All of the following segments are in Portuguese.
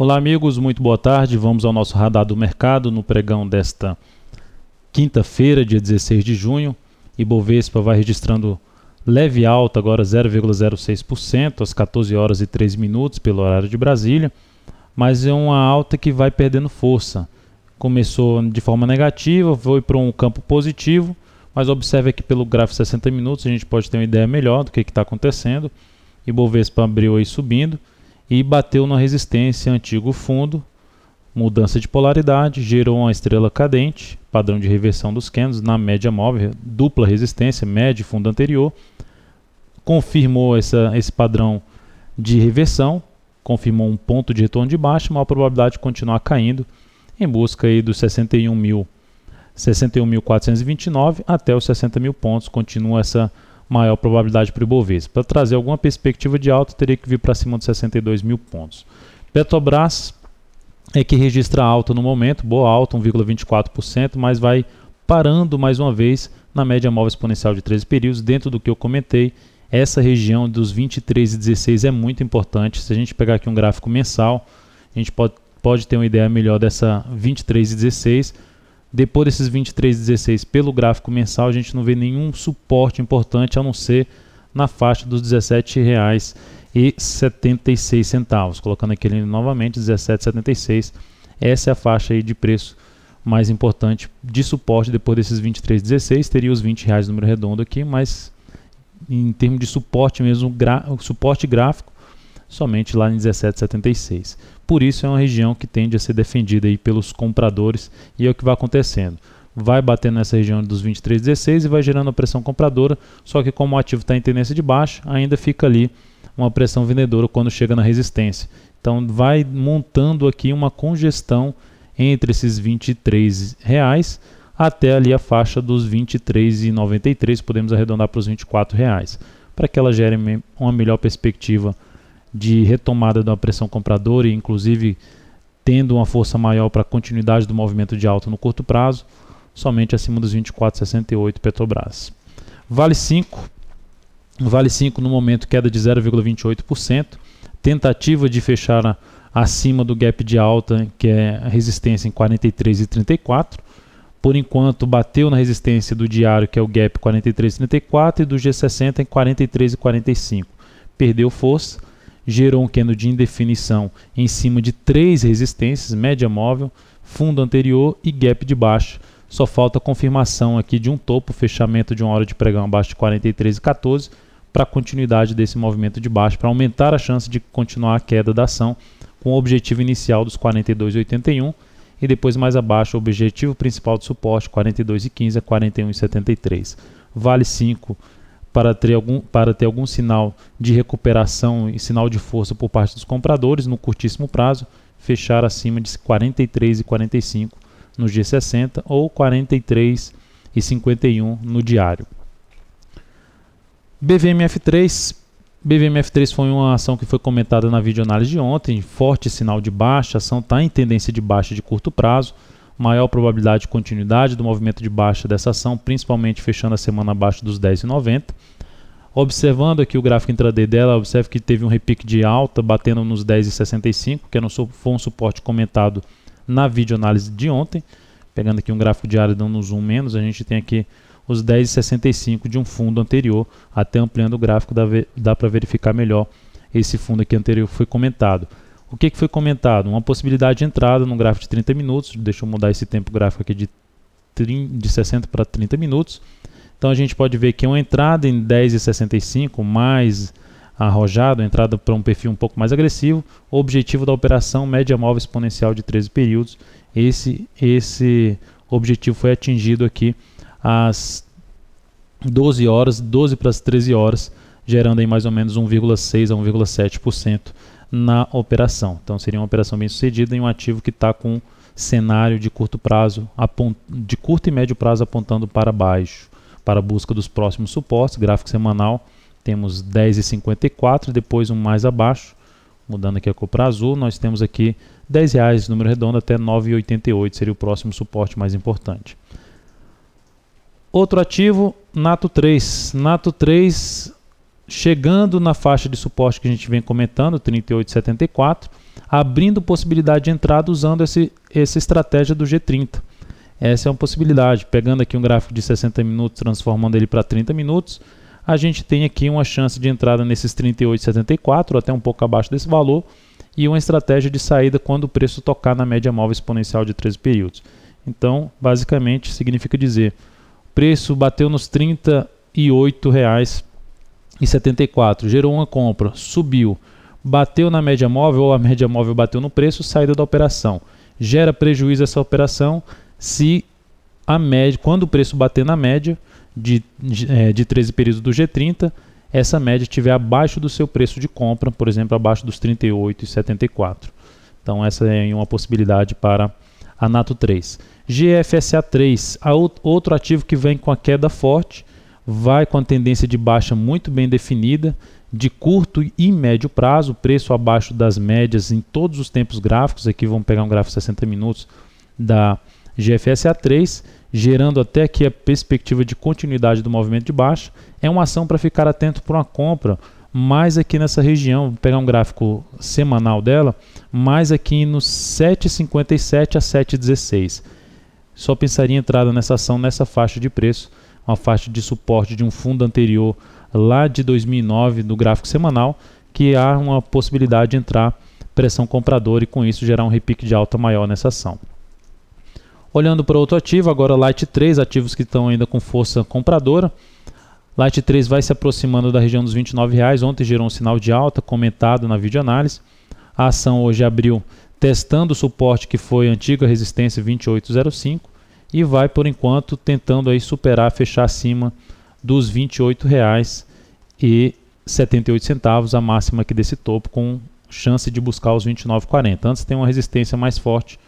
Olá amigos, muito boa tarde. Vamos ao nosso radar do mercado no pregão desta quinta-feira, dia 16 de junho. Ibovespa vai registrando leve alta, agora 0,06% às 14 horas e 13 minutos pelo horário de Brasília, mas é uma alta que vai perdendo força. Começou de forma negativa, foi para um campo positivo, mas observe aqui pelo gráfico 60 minutos, a gente pode ter uma ideia melhor do que está acontecendo. Ibovespa abriu aí subindo e bateu na resistência antigo fundo, mudança de polaridade, gerou uma estrela cadente, padrão de reversão dos candles na média móvel, dupla resistência, média e fundo anterior, confirmou esse padrão de reversão, confirmou um ponto de retorno de baixa, maior probabilidade de continuar caindo em busca aí dos 61.429 até os 60 mil pontos, continua essa maior probabilidade para o Ibovespa. Para trazer alguma perspectiva de alta, teria que vir para cima de 62 mil pontos. Petrobras é que registra alta no momento, boa alta, 1,24%, mas vai parando mais uma vez na média móvel exponencial de 13 períodos, dentro do que eu comentei. Essa região dos 23,16 é muito importante. Se a gente pegar aqui um gráfico mensal, a gente pode ter uma ideia melhor dessa 23,16. Depois desses 23,16 pelo gráfico mensal, a gente não vê nenhum suporte importante a não ser na faixa dos R$ 17,76. Colocando aqui novamente, R$ 17,76. Essa é a faixa aí de preço mais importante de suporte. Depois desses 23,16 teria os R$ 20 número redondo aqui, mas em termos de suporte mesmo, suporte gráfico, somente lá em 17,76. Por isso é uma região que tende a ser defendida aí pelos compradores e é o que vai acontecendo. Vai batendo nessa região dos 23,16 e vai gerando a pressão compradora, só que como o ativo está em tendência de baixa, ainda fica ali uma pressão vendedora quando chega na resistência. Então vai montando aqui uma congestão entre esses R$ 23 até ali a faixa dos R$ 23,93, podemos arredondar para os R$ 24, para que ela gere uma melhor perspectiva de retomada da pressão compradora e inclusive tendo uma força maior para a continuidade do movimento de alta no curto prazo, somente acima dos 24,68 Petrobras. Vale 5 no momento queda de 0,28%, tentativa de fechar acima do gap de alta, que é a resistência em 43,34. Por enquanto bateu na resistência do diário, que é o gap 43,34, e do G60 em 43,45. Perdeu força, gerou um candle de indefinição em cima de 3 resistências, média móvel, fundo anterior e gap de baixa. Só falta a confirmação aqui de um topo, fechamento de uma hora de pregão abaixo de 43,14 para a continuidade desse movimento de baixa, para aumentar a chance de continuar a queda da ação com o objetivo inicial dos 42,81 e depois mais abaixo o objetivo principal de suporte 42,15 a 41,73. Vale 5 para ter algum sinal de recuperação e sinal de força por parte dos compradores no curtíssimo prazo, fechar acima de 43,45 no G60 ou 43,51 no diário. BVMF3 foi uma ação que foi comentada na videoanálise de ontem, forte sinal de baixa, a ação está em tendência de baixa de curto prazo, maior probabilidade de continuidade do movimento de baixa dessa ação, principalmente fechando a semana abaixo dos 10,90. Observando aqui o gráfico intraday dela, observe que teve um repique de alta, batendo nos 10,65, que foi um suporte comentado na videoanálise de ontem. Pegando aqui um gráfico diário dando um zoom menos, a gente tem aqui os 10,65 de um fundo anterior, até ampliando o gráfico dá para verificar melhor esse fundo aqui anterior que foi comentado. O que foi comentado? Uma possibilidade de entrada no gráfico de 30 minutos, deixa eu mudar esse tempo gráfico aqui de 60 para 30 minutos. Então a gente pode ver que uma entrada em 10,65 mais arrojado, entrada para um perfil um pouco mais agressivo, o objetivo da operação média móvel exponencial de 13 períodos, esse objetivo foi atingido aqui às 12 para as 13 horas, gerando aí mais ou menos 1,6 a 1,7% na operação. Então seria uma operação bem sucedida em um ativo que está com cenário de curto prazo, de curto e médio prazo apontando para baixo, para a busca dos próximos suportes. Gráfico semanal, temos 10,54, depois um mais abaixo, mudando aqui a cor para azul, nós temos aqui R$10, número redondo, até 9,88 seria o próximo suporte mais importante. Outro ativo, Nato 3. Nato 3 chegando na faixa de suporte que a gente vem comentando, 38,74. abrindo possibilidade de entrada usando essa estratégia do G30. Essa é uma possibilidade, pegando aqui um gráfico de 60 minutos, transformando ele para 30 minutos, a gente tem aqui uma chance de entrada nesses 38,74, até um pouco abaixo desse valor, e uma estratégia de saída quando o preço tocar na média móvel exponencial de 13 períodos. Então, basicamente, significa dizer, o preço bateu nos R$ 38,74, gerou uma compra, subiu, bateu na média móvel ou a média móvel bateu no preço, saída da operação. Gera prejuízo essa operação se a média, quando o preço bater na média de 13 períodos do G30, essa média estiver abaixo do seu preço de compra, por exemplo, abaixo dos 38,74. Então essa é uma possibilidade para a Nato 3. GFSA 3, outro ativo que vem com a queda forte, vai com a tendência de baixa muito bem definida, de curto e médio prazo, preço abaixo das médias em todos os tempos gráficos. Aqui vamos pegar um gráfico de 60 minutos da GFSA 3, gerando até aqui a perspectiva de continuidade do movimento de baixa. É uma ação para ficar atento para uma compra, mais aqui nessa região, vou pegar um gráfico semanal dela, mais aqui nos 7,57 a 7,16. Só pensaria em entrada nessa ação nessa faixa de preço, uma faixa de suporte de um fundo anterior lá de 2009 do gráfico semanal, que há uma possibilidade de entrar pressão compradora e com isso gerar um repique de alta maior nessa ação. Olhando para outro ativo, agora Light 3, ativos que estão ainda com força compradora. Light 3 vai se aproximando da região dos R$ 29,00, ontem gerou um sinal de alta comentado na videoanálise. A ação hoje abriu testando o suporte que foi a antiga resistência 28,05 e vai por enquanto tentando aí superar, fechar acima dos R$ 28,78, a máxima aqui desse topo, com chance de buscar os R$ 29,40. Antes tem uma resistência mais forte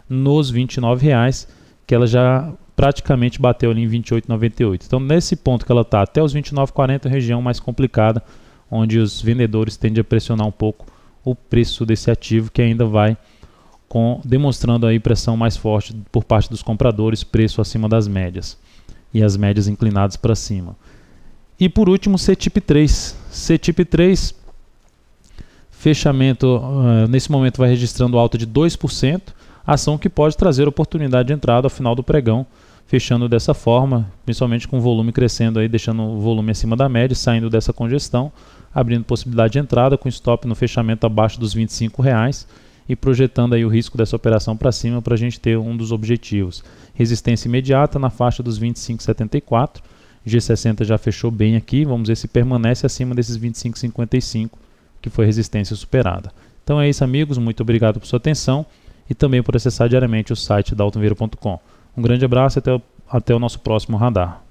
nos R$ 29,00, que ela já praticamente bateu ali em R$ 28,98. Então nesse ponto que ela está até os R$ 29,40, região mais complicada, onde os vendedores tendem a pressionar um pouco o preço desse ativo, que ainda vai demonstrando aí pressão mais forte por parte dos compradores, preço acima das médias e as médias inclinadas para cima. E por último, CTIP 3. CTIP 3, fechamento nesse momento vai registrando alta de 2%, ação que pode trazer oportunidade de entrada ao final do pregão, fechando dessa forma, principalmente com o volume crescendo aí, deixando o volume acima da média, saindo dessa congestão, abrindo possibilidade de entrada com stop no fechamento abaixo dos R$ 25,00 e projetando aí o risco dessa operação para cima para a gente ter um dos objetivos. Resistência imediata na faixa dos 25,74, G60 já fechou bem aqui, vamos ver se permanece acima desses 25,55, que foi resistência superada. Então é isso, amigos, muito obrigado por sua atenção e também por acessar diariamente o site da altoinveiro.com. Um grande abraço e até o nosso próximo radar.